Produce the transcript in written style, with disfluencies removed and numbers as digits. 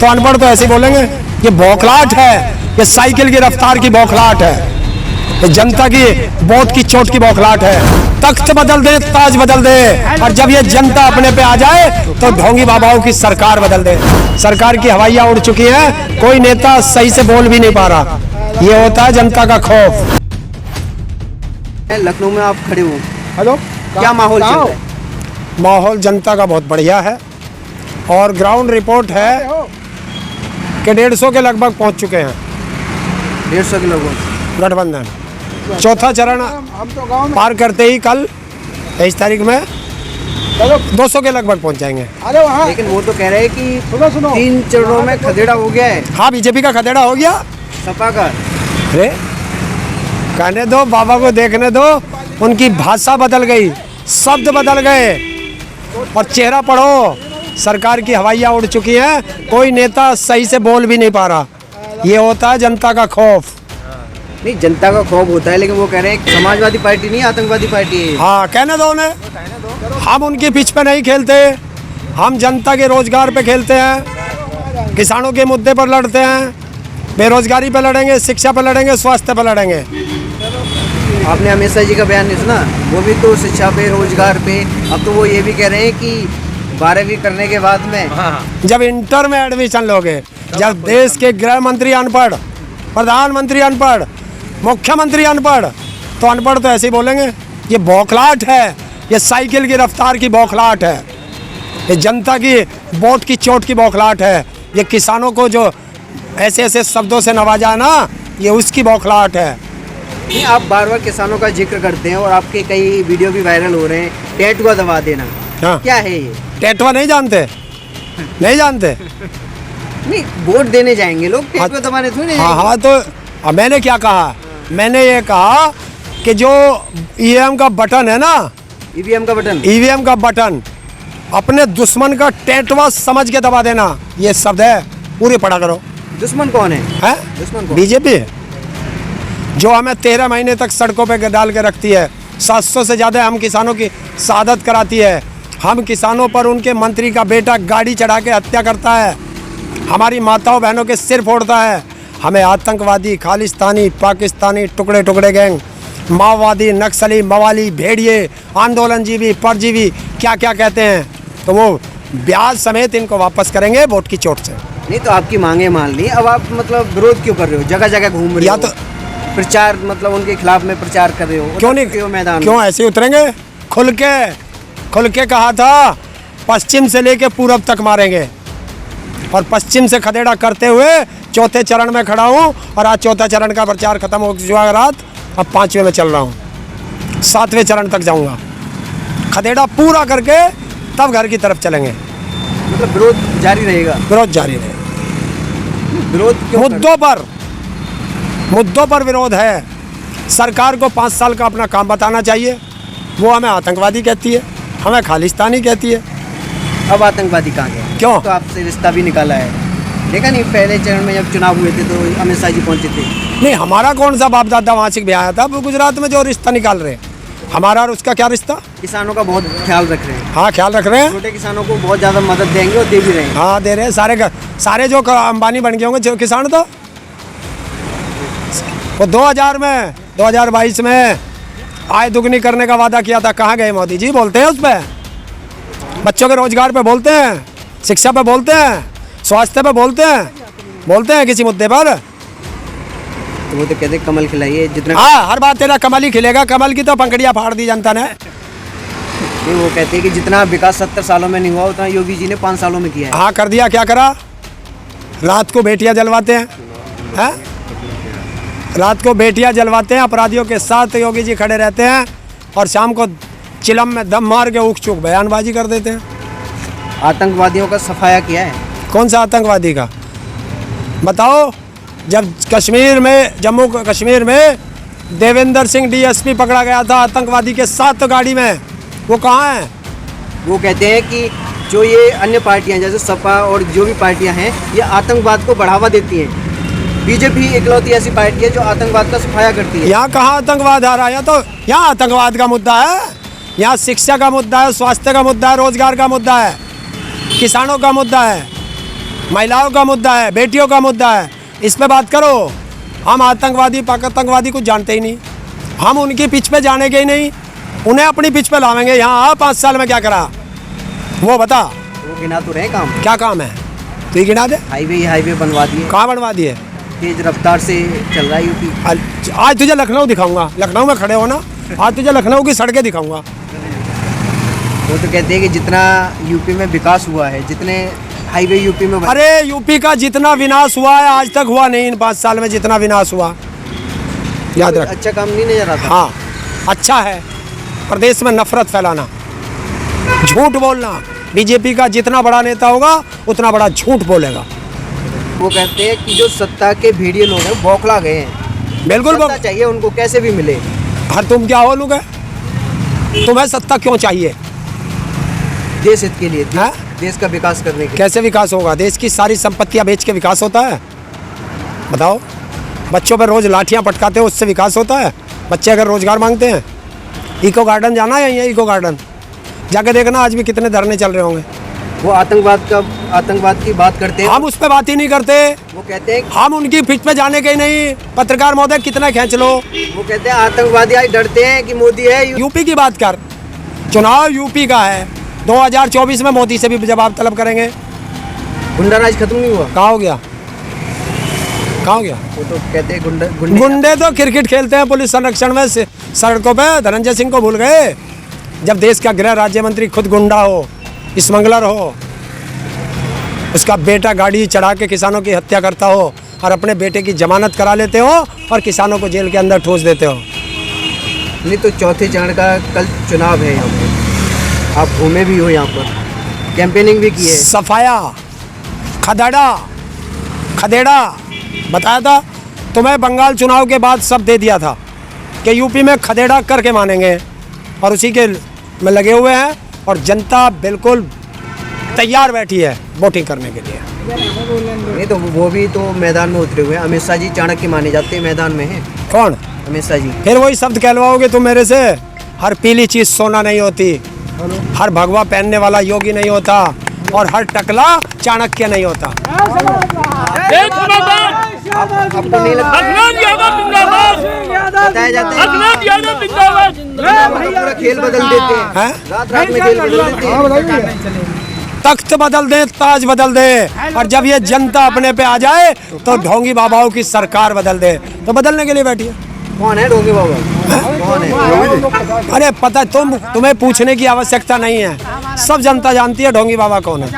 तो अनपढ़ तो ऐसे ही बोलेंगे ये बौखलाहट है, ये साइकिल की रफ्तार की बौखलाहट है, ये जनता की वोट की चोट की बौखलाहट है। तख्त बदल दे, ताज बदल दे, और जब ये जनता अपने पे आ जाए तो ढोंगी बाबाओं की सरकार बदल दे। सरकार की हवाइयां उड़ चुकी हैं, कोई नेता सही से बोल भी नहीं पा रहा। ये होता है जनता का खौफ। लखनऊ में आप खड़े हो, हेलो, क्या माहौल चल रहा है? माहौल जनता का बहुत बढ़िया है और ग्राउंड रिपोर्ट है कि 150 के लगभग पहुंच चुके हैं 150 के लोगों। गठबंधन चौथा चरण पार करते ही कल 23 तारीख में 200 के लगभग पहुंच जाएंगे। लेकिन वो तो कह रहे हैं कि 3 चरणों में खदेड़ा हो गया है। हाँ, बीजेपी का खदेड़ा हो गया। सपा का अरे कहने दो, बाबा को देखने दो, उनकी भाषा बदल गई, शब्द बदल गए और चेहरा पढ़ो। सरकार की हवाइयां उड़ चुकी हैं, कोई नेता सही से बोल भी नहीं पा रहा। ये होता है जनता का खौफ। नहीं, जनता का खौफ होता है, लेकिन वो कह रहे हैं कि समाजवादी पार्टी नहीं, आतंकवादी पार्टी है। हाँ, कहने दो उन्हें। हम उनकी पिच पे नहीं खेलते, हम जनता के रोजगार पे खेलते हैं, किसानों के मुद्दे पर लड़ते हैं, बेरोजगारी पे लड़ेंगे, शिक्षा पे लड़ेंगे, स्वास्थ्य पे लड़ेंगे। आपने अमित शाह जी का बयान नहीं सुना? वो भी तो शिक्षा पे, रोजगार पे। अब तो वो ये भी कह रहे हैं कि 12वीं करने के बाद में जब इंटर में एडमिशन लोगे, जब देश के गृह मंत्री अनपढ़, प्रधानमंत्री अनपढ़, मुख्यमंत्री अनपढ़, तो अनपढ़ तो ऐसे ही बोलेंगे ये बौखलाहट है, ये साइकिल की रफ्तार की बौखलाहट है, ये जनता की वोट की चोट की बौखलाहट है, ये किसानों को जो ऐसे ऐसे शब्दों से नवाजा है ना, ये उसकी बौखलाहट है। नहीं, आप बार बार किसानों का जिक्र करते हैं और आपके कई वीडियो भी वायरल हो रहे हैं। टैटुआ दबा देना, हाँ। क्या है ये? टैटुआ नहीं जानते? नहीं जानते? नहीं, वोट देने जाएंगे लोग, टैटुआ दबाने थोड़ी नहीं हाँ जाएंगे। हाँ, तो अब मैंने क्या कहा? मैंने ये कहा कि जो ईवीएम का बटन है ना, ईवीएम का बटन, ईवीएम का बटन अपने दुश्मन का टैटुआ समझ के दबा देना, ये शब्द है, पूरी पढ़ा करो। दुश्मन कौन है? है दुश्मन कौन? बीजेपी, जो हमें 13 महीने तक सड़कों पे डाल के रखती है, 700 से ज़्यादा हम किसानों की शहादत कराती है, हम किसानों पर उनके मंत्री का बेटा गाड़ी चढ़ा के हत्या करता है, हमारी माताओं बहनों के सिर फोड़ता है, हमें आतंकवादी, खालिस्तानी, पाकिस्तानी, टुकड़े टुकड़े गैंग, माओवादी, नक्सली, मवाली, भेड़िए, आंदोलनजीवी, परजीवी, क्या क्या कहते हैं, तो वो ब्याज समेत इनको वापस करेंगे वोट की चोट से। नहीं, तो आपकी मांगे मान ली, अब आप मतलब विरोध क्यों कर रहे हो? जगह जगह घूम रहे या हो, तो प्रचार मतलब उनके खिलाफ में प्रचार कर रहे हो, क्यों नहीं? क्यों मैदान क्यों ऐसे ही उतरेंगे? खुल के कहा था, पश्चिम से लेके पूरब तक मारेंगे, और पश्चिम से खदेड़ा करते हुए चौथे चरण में खड़ा हूँ, और आज चौथा चरण का प्रचार खत्म हो चुका रात, अब 5वें में चल रहा हूँ, 7वें चरण तक जाऊँगा, खदेड़ा पूरा करके तब घर की तरफ चलेंगे। मतलब विरोध जारी रहेगा? विरोध जारी रहेगा, विरोध क्यों कर रहे हो? मुद्दों पर विरोध है। सरकार को 5 साल का अपना काम बताना चाहिए, वो हमें आतंकवादी कहती है, हमें खालिस्तानी कहती है। अब आतंकवादी कहाँ गए? क्यों? तो आपसे रिश्ता भी निकाला है, देखा नहीं? पहले चरण में जब चुनाव हुए थे तो अमित शाह जी पहुंचे थे। नहीं, हमारा कौन सा बाप दादा वहाँ से भी आया था? वो गुजरात में जो रिश्ता निकाल रहे हैं, हमारा और उसका क्या रिश्ता? किसानों का बहुत ख्याल रख रहे हैं। हाँ, ख्याल रख रहे हैं। छोटे किसानों को बहुत ज़्यादा मदद देंगे और दे भी रहे हैं। हाँ, दे रहे हैं। सारे जो अंबानी बन गए होंगे जो किसान, तो वो 2022 में आय दुगनी करने का वादा किया था, कहाँ गए मोदी जी? बोलते हैं उस पर, बच्चों के रोजगार पे बोलते हैं, शिक्षा पे बोलते हैं, स्वास्थ्य पे बोलते हैं किसी मुद्दे पर? तो वो तो कहते कमल खिलाइए जितना। हाँ, हर बात तेरा कमल ही खिलेगा, कमल की तो पंखड़ियाँ फाड़ दी जनता ने। नहीं, वो कहते हैं कि जितना विकास 70 सालों में नहीं हुआ उतना योगी जी ने 5 सालों में किया है। हाँ, कर दिया। क्या करा? रात को बेटियां जलवाते हैं, हैं? रात को बेटियां जलवाते हैं, अपराधियों के साथ योगी जी खड़े रहते हैं, और शाम को चिलम में दम मार के उख चूक बयानबाजी कर देते हैं। आतंकवादियों का सफाया किया है? कौन सा आतंकवादी का बताओ? जब जम्मू कश्मीर में देवेंद्र सिंह डीएसपी पकड़ा गया था आतंकवादी के साथ गाड़ी में, वो कहाँ है? वो कहते हैं कि जो ये अन्य पार्टियां जैसे सपा और जो भी पार्टियां हैं, ये आतंकवाद को बढ़ावा देती हैं। बीजेपी इकलौती ऐसी पार्टी है जो आतंकवाद का सफाया करती है। यहाँ कहाँ आतंकवाद आ रहा है? तो यहाँ आतंकवाद का मुद्दा है, यहाँ शिक्षा का मुद्दा है, स्वास्थ्य का मुद्दा है, रोजगार का मुद्दा है, किसानों का मुद्दा है। महिलाओं का मुद्दा है, बेटियों का मुद्दा है, इस पे बात करो। हम आतंकवादी पातंकवादी कुछ जानते ही नहीं, हम उनकी पिच पे जाने के ही नहीं, उन्हें अपनी पिच पे लावेंगे। यहाँ 5 साल में क्या करा वो बता। वो गिना तो रहे काम, क्या काम है तू ही गिना दे। हाईवे बनवा दिए, कहाँ बनवा दिए? तेज रफ्तार से चल रहा है यूपी। आज तुझे लखनऊ दिखाऊंगा, लखनऊ में खड़े हो ना, आज तुझे लखनऊ की सड़कें दिखाऊंगा। वो तो कहते हैं कि जितना यूपी में विकास हुआ है, जितने हाईवे यूपी में अरे यूपी का जितना विनाश हुआ है आज तक हुआ नहीं इन 5 साल में जितना विनाश हुआ, याद रख। अच्छा काम नहीं नजर आता। हाँ अच्छा है, प्रदेश में नफरत फैलाना, झूठ बोलना। बीजेपी का जितना बड़ा नेता होगा उतना बड़ा झूठ बोलेगा। वो कहते हैं कि जो सत्ता के भेड़िए लोग हैं बौखला गए हैं, बिल्कुल सत्ता चाहिए उनको कैसे भी मिले। हर तुम क्या हो लोग, तुम्हें सत्ता क्यों चाहिए? देश हित के लिए, हाँ? देश का विकास करने के लिए। कैसे विकास होगा? देश की सारी संपत्तियां बेच के विकास होता है? बताओ। बच्चों पर रोज लाठियां पटकाते हो उससे विकास होता है? बच्चे अगर रोजगार मांगते हैं, इको गार्डन जाना है, यहीं इको गार्डन जाके देखना आज भी कितने धरने चल रहे होंगे। वो आतंकवाद की बात करते हैं, हम उस पर बात ही नहीं करते। वो कहते हैं, हम उनकी पिच पे जाने के ही नहीं। पत्रकार महोदय कितना खींच लो। वो कहते हैं आतंकवादी आज डरते हैं कि मोदी है। यूपी की बात कर, चुनाव यूपी का है, 2024 में मोदी से भी जवाब तलब करेंगे। गुंडा राज खत्म नहीं हुआ, कहाँ हो गया? कहाँ हो गया? वो तो कहते हैं गुंडे तो क्रिकेट खेलते हैं पुलिस संरक्षण में सड़कों पे। धनंजय सिंह को भूल गए? जब देश का गृह राज्य मंत्री खुद गुंडा हो, स्मगलर हो, उसका बेटा गाड़ी चढ़ा के किसानों की हत्या करता हो और अपने बेटे की जमानत करा लेते हो और किसानों को जेल के अंदर ठूस देते हो। नहीं तो चौथे चरण का कल चुनाव है यहाँ पे, आप घूमे भी हो यहाँ पर, कैंपेनिंग भी की है। सफाया खदेड़ा बताया था तुम्हें, बंगाल चुनाव के बाद सब दे दिया था कि यूपी में खदेड़ा करके मानेंगे, और उसी के में लगे हुए हैं और जनता बिल्कुल तैयार बैठी है वोटिंग करने के लिए। नहीं तो वो भी तो मैदान में उतरे हुए हैं। अमित शाह जी चाणक्य माने जाते हैं, मैदान में है कौन? अमित शाह जी। फिर वही शब्द कहलवाओगे तुम मेरे से। हर पीली चीज सोना नहीं होती, हर भगवा पहनने वाला योगी नहीं होता, और हर टकला चाणक्य नहीं होता। आपको नहीं लगता बताया जाता है पूरा खेल बदल देते हैं, रात रात में खेल बदल देते हैं। तख्त बदल दे, ताज बदल दे, और जब ये जनता अपने पे आ जाए तो ढोंगी बाबाओं की सरकार बदल दे। तो बदलने के लिए बैठी है। कौन है ढोंगी बाबा? कौन है? अरे पता तुम्हें पूछने की आवश्यकता नहीं है, सब जनता जानती है ढोंगी बाबा कौन है।